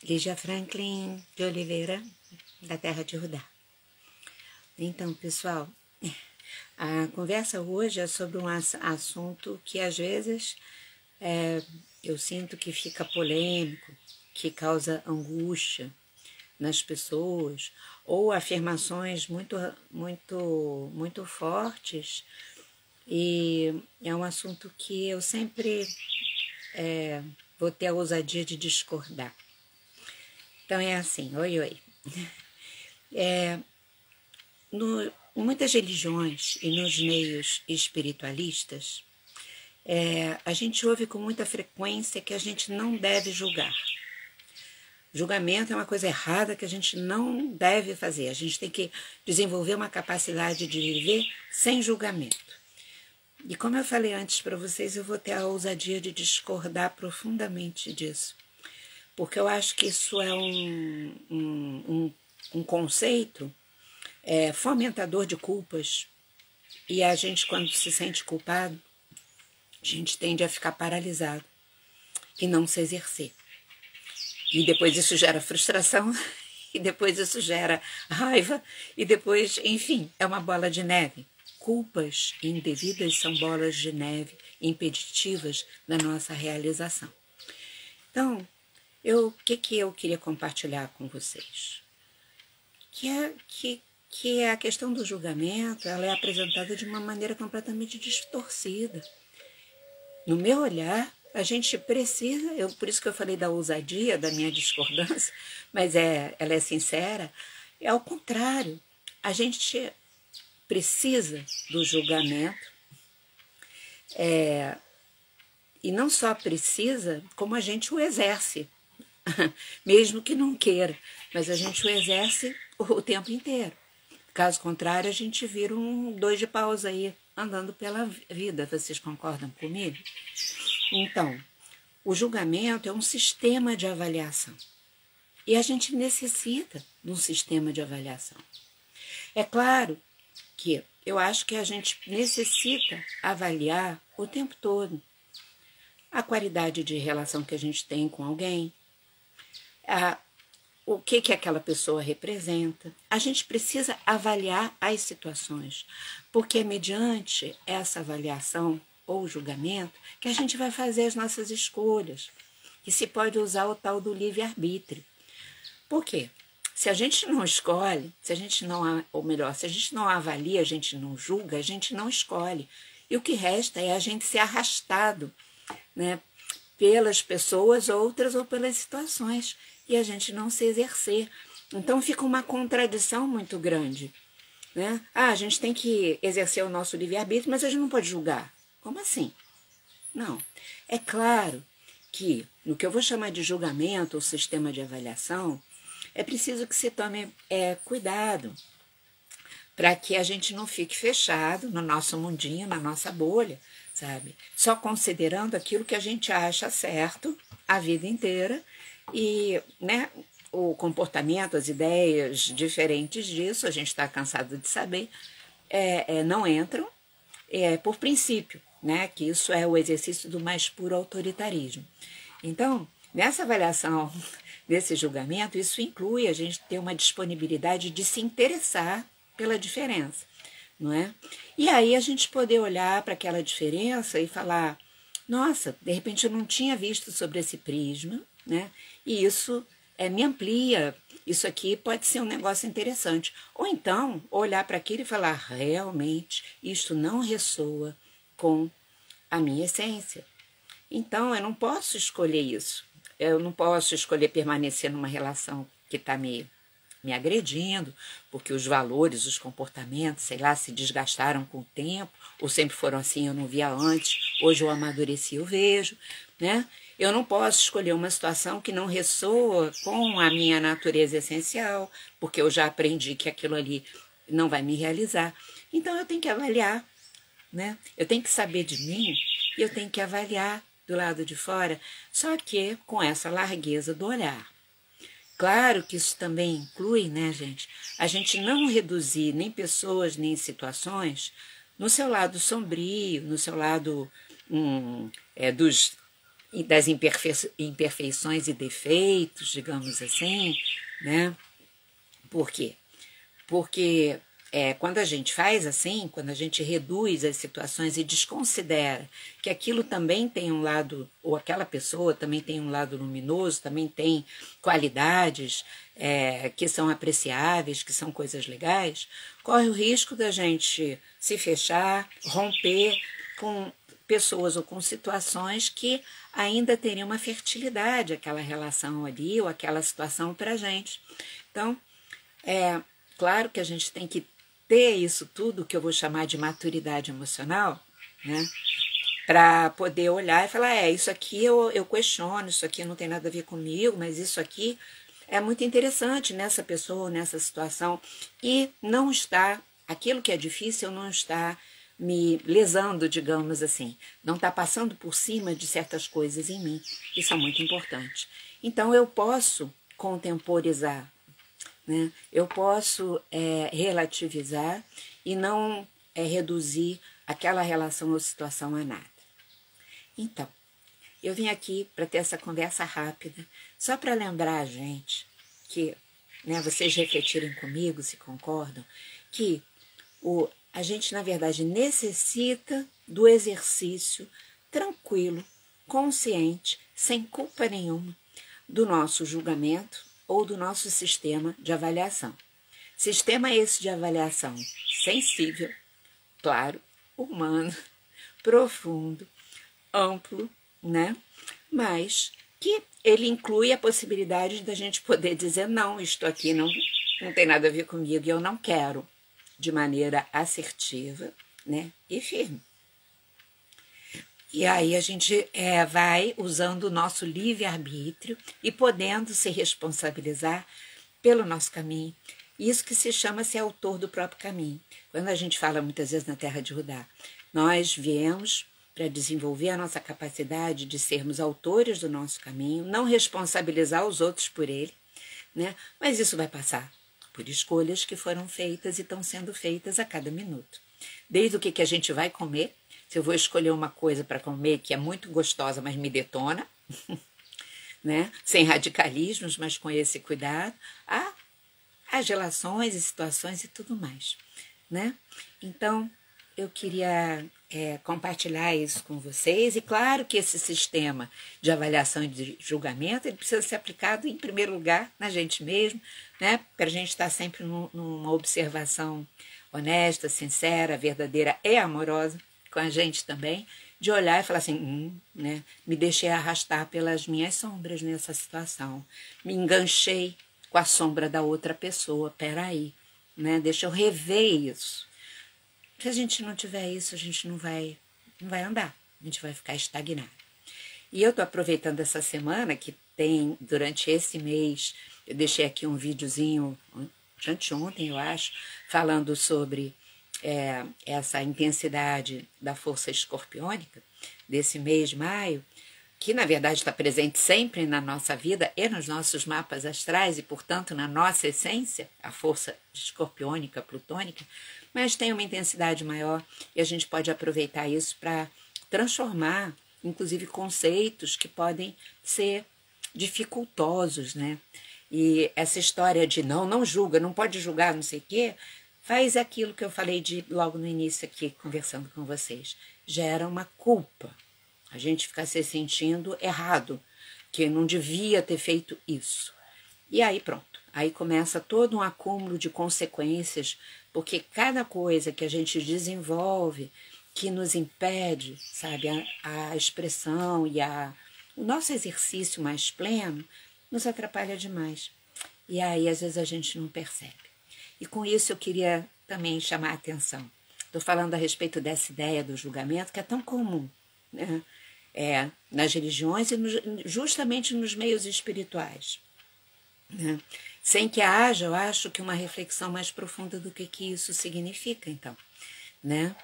Lígia Franklin de Oliveira, da terra de Rudá. Então, pessoal, a conversa hoje é sobre um assunto que às vezes eu sinto que fica polêmico, que causa angústia nas pessoas, ou afirmações muito fortes, e é um assunto que eu sempre vou ter a ousadia de discordar. Então é assim, oi. Em muitas religiões e nos meios espiritualistas, a gente ouve com muita frequência que a gente não deve julgar. Julgamento é uma coisa errada que a gente não deve fazer. A gente tem que desenvolver uma capacidade de viver sem julgamento. E como eu falei antes para vocês, eu vou ter a ousadia de discordar profundamente disso. Porque eu acho que isso é um conceito fomentador de culpas. E a gente, quando se sente culpado, a gente tende a ficar paralisado e não se exercer. E depois isso gera frustração, e depois isso gera raiva, e depois, enfim, é uma bola de neve. Culpas indevidas são bolas de neve impeditivas da nossa realização. Então, o que eu queria compartilhar com vocês? Que a questão do julgamento ela é apresentada de uma maneira completamente distorcida. No meu olhar, a gente precisa, por isso que eu falei da ousadia, da minha discordância, mas ela é sincera, é ao contrário. A gente precisa do julgamento, e não só precisa, como a gente o exerce, mesmo que não queira, mas a gente o exerce o tempo inteiro. Caso contrário, a gente vira um dois de paus aí, andando pela vida. Vocês concordam comigo? Então, o julgamento é um sistema de avaliação. E a gente necessita de um sistema de avaliação. É claro que eu acho que a gente necessita avaliar o tempo todo a qualidade de relação que a gente tem com alguém, o que aquela pessoa representa. A gente precisa avaliar as situações, porque é mediante essa avaliação ou julgamento que a gente vai fazer as nossas escolhas, e se pode usar o tal do livre-arbítrio. Por quê? Se a gente não escolhe, se a gente não avalia, a gente não julga, a gente não escolhe. E o que resta é a gente ser arrastado, né, pelas pessoas outras ou pelas situações, e a gente não se exercer. Então fica uma contradição muito grande, né? A gente tem que exercer o nosso livre-arbítrio, mas a gente não pode julgar. Como assim? Não. É claro que no que eu vou chamar de julgamento ou sistema de avaliação, é preciso que se tome cuidado para que a gente não fique fechado no nosso mundinho, na nossa bolha, sabe? Só considerando aquilo que a gente acha certo a vida inteira e, né, o comportamento, as ideias diferentes disso, a gente está cansado de saber, não entram por princípio, né, que isso é o exercício do mais puro autoritarismo. Então, nessa avaliação desse julgamento, isso inclui a gente ter uma disponibilidade de se interessar pela diferença, não é? E aí a gente poder olhar para aquela diferença e falar, nossa, de repente eu não tinha visto sobre esse prisma, né? E isso me amplia, isso aqui pode ser um negócio interessante. Ou então, olhar para aquilo e falar, realmente, isto não ressoa com a minha essência. Então, eu não posso escolher isso. Eu não posso escolher permanecer numa relação que está me agredindo, porque os valores, os comportamentos, sei lá, se desgastaram com o tempo, ou sempre foram assim, eu não via antes, hoje eu amadureci, eu vejo, né? Eu não posso escolher uma situação que não ressoa com a minha natureza essencial, porque eu já aprendi que aquilo ali não vai me realizar. Então eu tenho que avaliar, né? Eu tenho que saber de mim e eu tenho que avaliar do lado de fora, só que com essa largueza do olhar. Claro que isso também inclui, né, gente, a gente não reduzir nem pessoas, nem situações no seu lado sombrio, no seu lado das imperfeições e defeitos, digamos assim, né? Por quê? Porque quando a gente faz assim, quando a gente reduz as situações e desconsidera que aquilo também tem um lado, ou aquela pessoa também tem um lado luminoso, também tem qualidades que são apreciáveis, que são coisas legais, corre o risco da gente se fechar, romper com pessoas ou com situações que ainda teriam uma fertilidade, aquela relação ali ou aquela situação para a gente. Então, claro que a gente tem que ter isso tudo que eu vou chamar de maturidade emocional, né? Para poder olhar e falar, isso aqui eu questiono, isso aqui não tem nada a ver comigo, mas isso aqui é muito interessante nessa pessoa, nessa situação, e não está, aquilo que é difícil não está me lesando, digamos assim, não está passando por cima de certas coisas em mim. Isso é muito importante. Então eu posso contemporizar, né? Eu posso relativizar e não reduzir aquela relação ou situação a nada. Então, eu vim aqui para ter essa conversa rápida, só para lembrar a gente que, né, vocês refletirem comigo, se concordam, que a gente, na verdade, necessita do exercício tranquilo, consciente, sem culpa nenhuma, do nosso julgamento ou do nosso sistema de avaliação. Sistema esse de avaliação sensível, claro, humano, profundo, amplo, né? Mas que ele inclui a possibilidade da gente poder dizer não, isto aqui não tem nada a ver comigo e eu não quero, de maneira assertiva, né? E firme. E aí a gente vai usando o nosso livre-arbítrio e podendo se responsabilizar pelo nosso caminho. Isso que se chama ser autor do próprio caminho. Quando a gente fala muitas vezes na Terra de Judá, nós viemos para desenvolver a nossa capacidade de sermos autores do nosso caminho, não responsabilizar os outros por ele, né? Mas isso vai passar por escolhas que foram feitas e estão sendo feitas a cada minuto. Desde o que a gente vai comer, se eu vou escolher uma coisa para comer que é muito gostosa, mas me detona, né? Sem radicalismos, mas com esse cuidado, as relações e situações e tudo mais, né? Então, eu queria compartilhar isso com vocês. E claro que esse sistema de avaliação e de julgamento ele precisa ser aplicado, em primeiro lugar, na gente mesmo, né? Para a gente estar sempre numa observação honesta, sincera, verdadeira e amorosa com a gente também, de olhar e falar assim, né? Me deixei arrastar pelas minhas sombras nessa situação, me enganchei com a sombra da outra pessoa, peraí, né? Deixa eu rever isso. Se a gente não tiver isso, a gente não vai andar, a gente vai ficar estagnado. E eu estou aproveitando essa semana, que tem, durante esse mês, eu deixei aqui um videozinho, de anteontem, eu acho, falando sobre essa intensidade da força escorpiônica, desse mês de maio, que na verdade está presente sempre na nossa vida e nos nossos mapas astrais e, portanto, na nossa essência, a força escorpiônica, plutônica, mas tem uma intensidade maior e a gente pode aproveitar isso para transformar, inclusive, conceitos que podem ser dificultosos, né? E essa história de não julga, não pode julgar, não sei o quê, faz aquilo que eu falei logo no início aqui, conversando com vocês. Gera uma culpa. A gente fica se sentindo errado, que não devia ter feito isso. E aí pronto, aí começa todo um acúmulo de consequências, porque cada coisa que a gente desenvolve que nos impede, sabe, a expressão e o nosso exercício mais pleno, nos atrapalha demais. E aí às vezes a gente não percebe. E com isso eu queria também chamar a atenção. Estou falando a respeito dessa ideia do julgamento que é tão comum, né? Nas religiões e justamente nos meios espirituais, né? Sem que haja, eu acho, que uma reflexão mais profunda do que isso significa, então, né?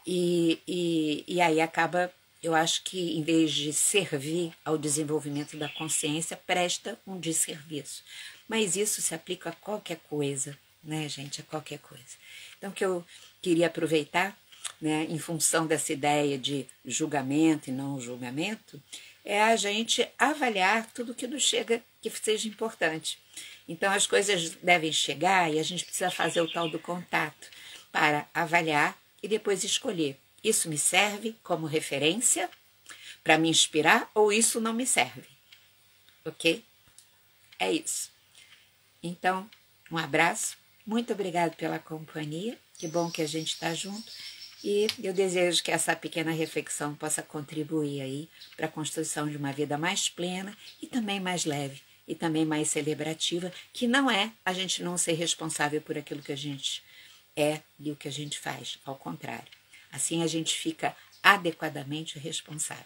E aí acaba, eu acho que em vez de servir ao desenvolvimento da consciência, presta um desserviço. Mas isso se aplica a qualquer coisa, né, gente? A qualquer coisa. Então, o que eu queria aproveitar, né, em função dessa ideia de julgamento e não julgamento, é a gente avaliar tudo que nos chega que seja importante. Então, as coisas devem chegar e a gente precisa fazer o tal do contato para avaliar e depois escolher. Isso me serve como referência para me inspirar ou isso não me serve? Ok? É isso. Então, um abraço. Muito obrigado pela companhia. Que bom que a gente está junto. E eu desejo que essa pequena reflexão possa contribuir aí para a construção de uma vida mais plena e também mais leve e também mais celebrativa, que não é a gente não ser responsável por aquilo que a gente é e o que a gente faz, ao contrário. Assim a gente fica adequadamente responsável,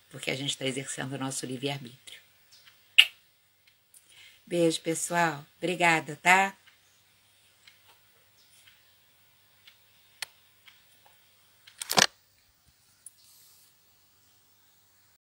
porque a gente está exercendo o nosso livre-arbítrio. Beijo, pessoal. Obrigada, tá?